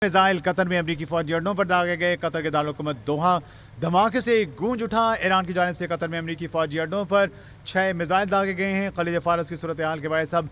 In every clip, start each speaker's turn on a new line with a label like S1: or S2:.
S1: Missile Qatar में अमरीकी फौजी अड्डों पर दागे गए। कतर के दारुल-हुकूमत दोहा धमाके से गूंज उठा। ईरान की जानिब से कतर में अमरीकी फौजी अड्डों पर 6 मिसाइल दागे गए हैं। खलीज फारस की सूरत हाल के बायस अब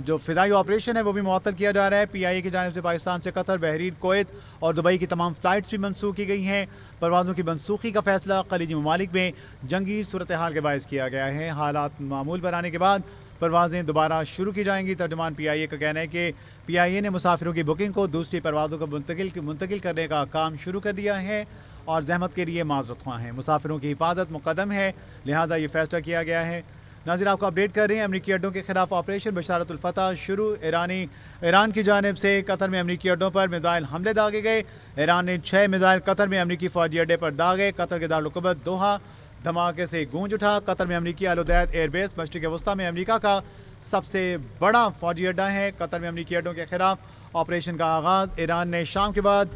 S1: जो फ़िज़ाई ऑपरेशन है वो भी मुअत्तल किया जा रहा है। PIA की जानिब से पाकिस्तान से कतर, बहरीन, कुवैत और दुबई की तमाम फ़्लाइट्स भी मनसूख की गई हैं। परवाज़ों की मनसूखी का फैसला खलीजी ममालिक में जंगी सूरत हाल के बायस किया गया है। हालात मामूल पर आने के बाद परवाज़ें दोबारा शुरू की जाएंगी। तर्जुमान PIA का कहना है कि PIA ने मुसाफिरों की बुकिंग को दूसरी परवाज़ों को मुंतकिल करने का काम शुरू कर दिया है और जहमत के लिए माजरत ख्वाह हैं। मुसाफिरों की हिफाजत मुकदम है, लिहाजा ये फैसला किया गया है। नाज़रीन, आपको अपडेट कर रहे हैं, अमरीकी अड्डों के खिलाफ ऑपरेशन बशारतुल फतह शुरू। ईरान की जानिब से कतर में अमरीकी अड्डों पर मिसाइल हमले दागे गए। ईरान ने 6 मिसाइल कतर में अमरीकी फ़ौजी अड्डे पर दागे। कतर के दारुल-हुकूमत दोहा धमाके से गूंज उठा। कतर में अमरीकी अल-उदैद एयरबेस मशरिक़ वस्ता में अमरीका का सबसे बड़ा फ़ौजी अड्डा है। कतर में अमरीकी अड्डों के खिलाफ ऑपरेशन का आगाज़। ईरान ने शाम के बाद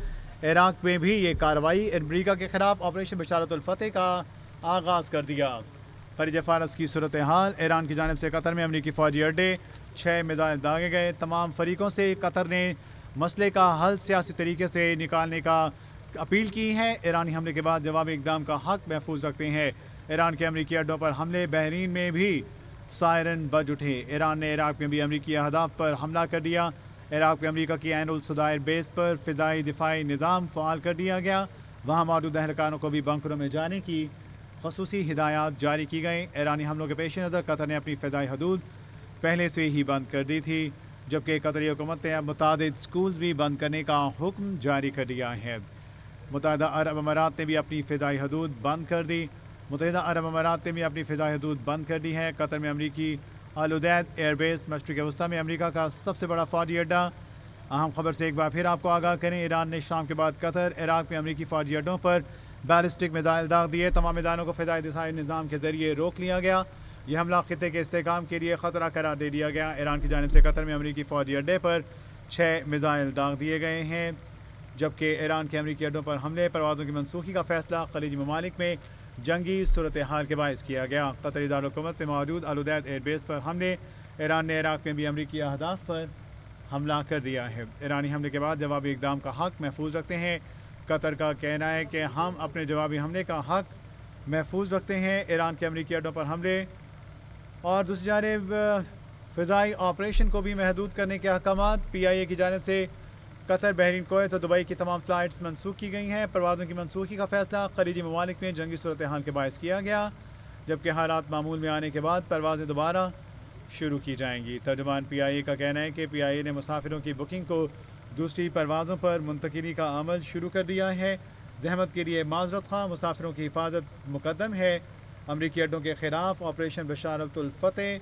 S1: इराक़ में भी ये कार्रवाई अमरीका के खिलाफ ऑपरेशन बशारतुल फतह का आगाज़ कर दिया। खलीज फारस की सूरत हाल। ईरान की जानिब से कतर में अमरीकी फ़ौजी अड्डे 6 मिसाइल दागे गए। तमाम फरीकों से कतर ने मसले का हल सियासी तरीके से निकालने का अपील की है। ईरानी हमले के बाद जवाबी इक़दाम का हक महफूज रखते हैं। ईरान के अमरीकी अड्डों पर हमले। बहरीन में भी सायरन बज उठे। ईरान ने इराक़ में भी अमरीकी अहदाफ पर हमला कर दिया। इराक़ में अमरीका की ऐन उल सुदायर बेस पर फ़िज़ाई दिफ़ाई निज़ाम फ़ाल कर दिया गया। वहाँ मौजूद अहलकारों को भी बंकरों में जाने की ख़ुसूसी हिदायत जारी की गई। ईरानी हमलों के पेश नज़र कतर ने अपनी फ़िज़ाई हदूद पहले से ही बंद कर दी थी, जबकि कतरी हुकूमत ने अब मुतादिद स्कूल्स भी बंद करने का हुक्म जारी कर दिया है। मुत्तहिदा अरब अमारात ने भी अपनी फ़िज़ाई हदूद बंद कर दी। मुत्तहिदा अरब अमारात ने भी अपनी फ़िज़ाई हदूद बंद कर दी है। कतर में अमरीकी अल-उदैद एयरबेस मशरिक़ वस्ता में अमरीका का सबसे बड़ा फ़ौजी अड्डा। अहम खबर से एक बार फिर आपको आगाह करें, ईरान ने शाम के बाद कतर, इराक़ में अमरीकी फ़ौजी अड्डों पर बैलिस्टिक मिसाइल दाग दिए। तमाम मिसाइलों को फ़िज़ाई दिफ़ाई निज़ाम के ज़रिए रोक लिया गया। यह हमला ख़ित्ते के इस्तेहकाम के लिए ख़तरा करार दे दिया गया। ईरान की जानिब से कतर में अमरीकी फ़ौजी अड्डे पर 6 मिसाइल दाग दिए गए हैं, जबकि ईरान के अमरीकी अड्डों पर हमले परवाज़ों की मनसूखी का फैसला खलीजी ममालिक में जंगी सूरत हाल के बायस किया गया। कतरी दारुल-हुकूमत में मौजूद अल-उदैद एयरबेस पर हमले। ईरान ने इराक़ में भी अमरीकी अहदाफ पर हमला कर दिया है। ईरानी हमले के बाद जवाबी इक़दाम का हक महफूज रखते हैं। कतर का कहना है कि हम अपने जवाबी हमले का हक महफूज रखते हैं। ईरान के अमरीकी अड्डों पर हमले और दूसरी जानिब फ़िज़ाई ऑपरेशन को भी महदूद करने के अहकामात। PIA की जानिब से कतर, बहरीन, कुवैत और दुबई की तमाम फ़्लाइट्स मनसूख की गई हैं। परवाज़ों की मनसूखी का फैसला खलीजी ममालिक में जंगी सूरत हाल के बायस किया गया, जबकि हालात मामूल में आने के बाद परवाज़ें दोबारा शुरू की जाएंगी। तर्जुमान PIA का कहना है कि PIA ने मुसाफिरों की बुकिंग को दूसरी परवाज़ों पर मुंतकिली का अमल शुरू कर दिया है। जहमत के लिए माजरत ख़्वाह, मुसाफिरों की हिफाजत मुकदम है। अमरीकी अड्डों के खिलाफ ऑपरेशन बशारतुल फतह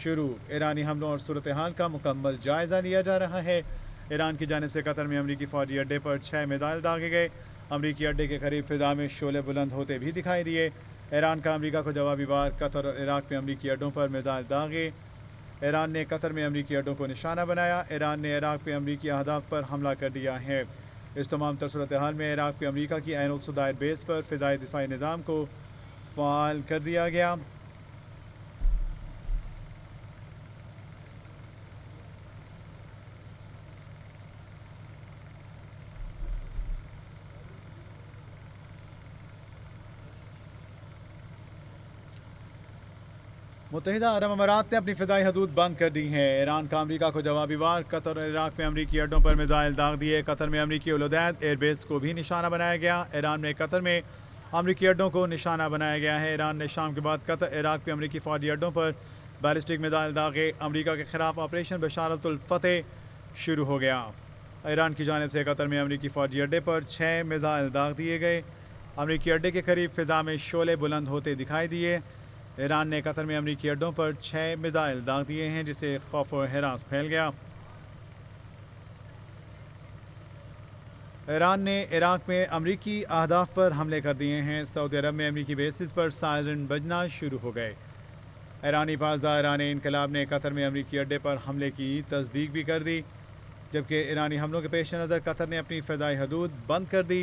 S1: शुरू। ईरानी हमलों और सूरत हाल का मुकम्मल जायज़ा लिया जा रहा है। ईरान की जानिब से कतर में अमरीकी फ़ौजी अड्डे पर 6 मिसाइल दागे गए। अमरीकी अड्डे के करीब फ़िज़ा में शोले बुलंद होते भी दिखाई दिए। ईरान का अमरीका को जवाबी वार। कतर और इराक़ में अमरीकी अड्डों पर मिसाइल दागे। ईरान ने कतर में अमरीकी अड्डों को निशाना बनाया। ईरान ने इराक़ में अमरीकी अहदाफ पर हमला कर दिया है। इस तमाम तर सूरत हाल में इराक़ में अमरीका की ऐन उल सुदायर बेस पर फ़िज़ाई दिफ़ाई निज़ाम को फ़ाल कर दिया गया। मुत्तहिदा अरब अमारात ने अपनी फ़िज़ाई हदूद बंद कर दी हैं। ईरान का अमरीका को जवाबी वार। कतर और इराक़ में अमरीकी अड्डों पर मिसाइल दाग दिए। कतर में अमरीकी अल-उदैद एयरबेस को भी निशाना बनाया गया। ईरान में कतर में अमरीकी अड्डों को निशाना बनाया गया है। ईरान ने शाम के बाद कतर, इराक़ में अमरीकी फ़ौजी अड्डों पर बैलिस्टिक मिसाइल दागे। अमरीका के खिलाफ ऑपरेशन बशारतुल फतह शुरू हो गया। ईरान की जानिब से कतर में अमरीकी फ़ौजी अड्डे पर 6 मिसाइल दाग दिए गए। अमरीकी अड्डे के करीब फ़िज़ा में शोले बुलंद होते दिखाई दिए। ईरान ने कतर में अमरीकी अड्डों पर 6 मिसाइल दाग दिए हैं, जिससे खौफ व हिरास फैल गया। ईरान ने इराक़ में अमरीकी अहदाफ पर हमले कर दिए हैं। सऊदी अरब में अमरीकी बेसिस पर सायरन बजना शुरू हो गए। ईरानी पासदार ईरान इनकलाब ने कतर में अमरीकी अड्डे पर हमले की तस्दीक भी कर दी, जबकि ईरानी हमलों के पेश नज़र कतर ने अपनी फ़िज़ाई हदूद बंद कर दी।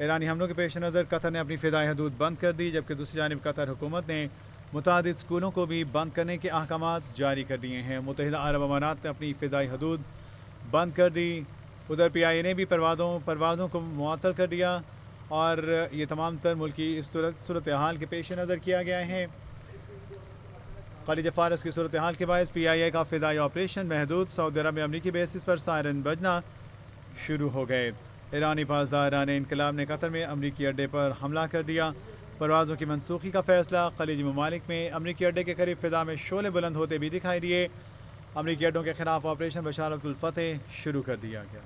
S1: ईरानी हमलों के पेश नज़र कतर ने अपनी फ़िज़ाई हदूद बंद कर दी, जबकि दूसरी जानिब कतर हुकूमत ने मुतादिद स्कूलों को भी बंद करने के अहकामात जारी कर दिए हैं। मुत्तहिदा अरब अमारात ने अपनी फ़िज़ाई हदूद बंद कर दी। ادھر پی آئی اے نے بھی پروازوں کو معطل کر دیا اور یہ تمام تر ملکی اس صورتحال کے پیش نظر کیا گیا ہے۔ خلیج فارس کی صورتحال کے باعث پی آئی اے کا فضائی آپریشن محدود، سعودی عرب میں امریکی بیسز پر سائرن بجنا شروع ہو گئے۔ ایرانی پاسداران انقلاب نے قطر میں امریکی اڈے پر حملہ کر دیا۔ پروازوں کی منسوخی کا فیصلہ، خلیجی ممالک میں امریکی اڈے کے قریب فضا میں شعلے بلند ہوتے بھی دکھائی دیے۔ امریکی اڈوں کے خلاف آپریشن بشارت الفتح شروع کر دیا گیا۔